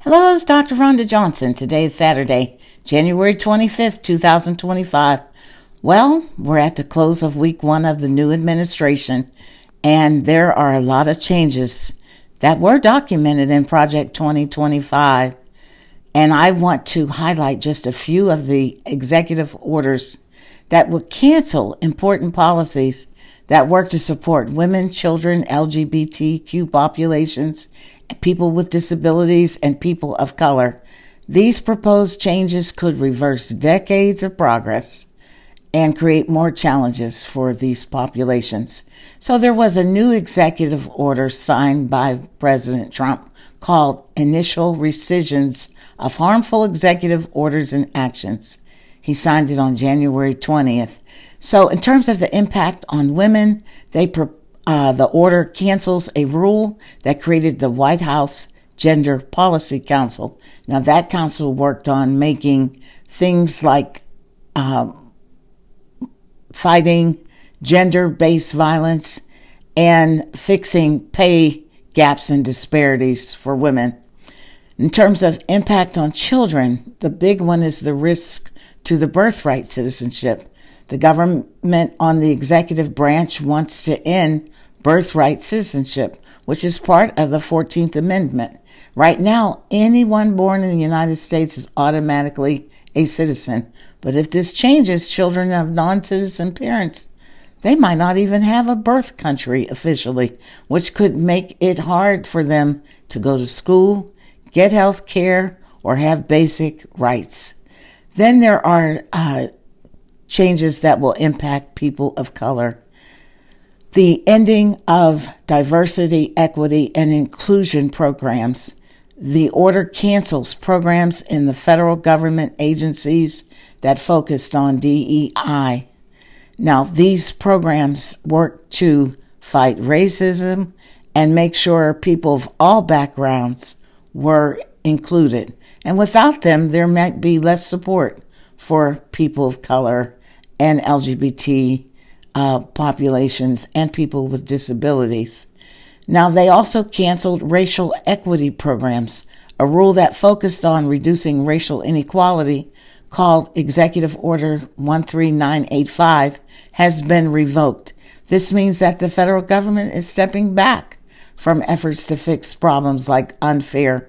Hello, it's Dr. Rhonda Johnson. Today is Saturday, January 25th, 2025. Well, we're at the close of week one of the new administration, and there are a lot of changes that were documented in Project 2025. And I want to highlight just a few of the executive orders that would cancel important policies that work to support women, children, LGBTQ populations, people with disabilities, and people of color. These proposed changes could reverse decades of progress and create more challenges for these populations. So there was a new executive order signed by President Trump called Initial Rescissions of Harmful Executive Orders and Actions. He signed it on January 20th. So in terms of the impact on women, the order cancels a rule that created the White House Gender Policy Council. Now, that council worked on making things like fighting gender-based violence and fixing pay gaps and disparities for women. In terms of impact on children, the big one is the risk to the birthright citizenship. The government on the executive branch wants to end birthright citizenship, which is part of the 14th Amendment. Right now, anyone born in the United States is automatically a citizen. But if this changes, children of non-citizen parents, they might not even have a birth country officially, which could make it hard for them to go to school, get health care, or have basic rights. Then there are changes that will impact people of color. The ending of diversity, equity, and inclusion programs. The order cancels programs in the federal government agencies that focused on DEI. Now, these programs work to fight racism and make sure people of all backgrounds were included. And without them, there might be less support for people of color and LGBT populations and people with disabilities. Now, they also canceled racial equity programs, a rule that focused on reducing racial inequality called Executive Order 13985 has been revoked. This means that the federal government is stepping back from efforts to fix problems like unfair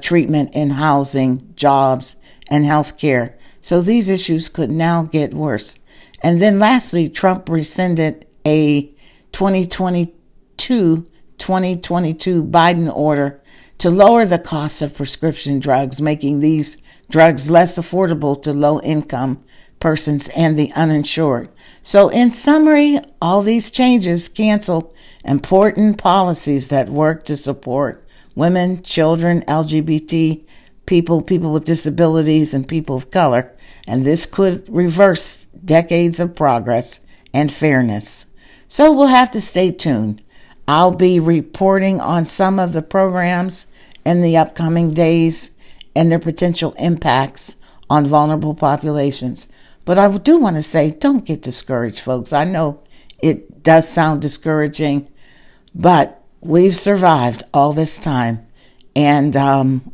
treatment in housing, jobs, and health care. So these issues could now get worse. And then lastly, Trump rescinded a 2022 Biden order to lower the cost of prescription drugs, making these drugs less affordable to low-income persons and the uninsured. So in summary, all these changes cancel important policies that work to support women, children, LGBT people with disabilities, and people of color. And this could reverse decades of progress and fairness. So we'll have to stay tuned. I'll be reporting on some of the programs in the upcoming days and their potential impacts on vulnerable populations. But I do want to say, don't get discouraged, folks. I know it does sound discouraging, but we've survived all this time, and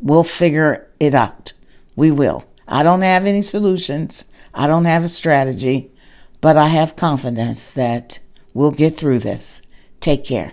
we'll figure it out. We will. I don't have any solutions. I don't have a strategy, but I have confidence that we'll get through this. Take care.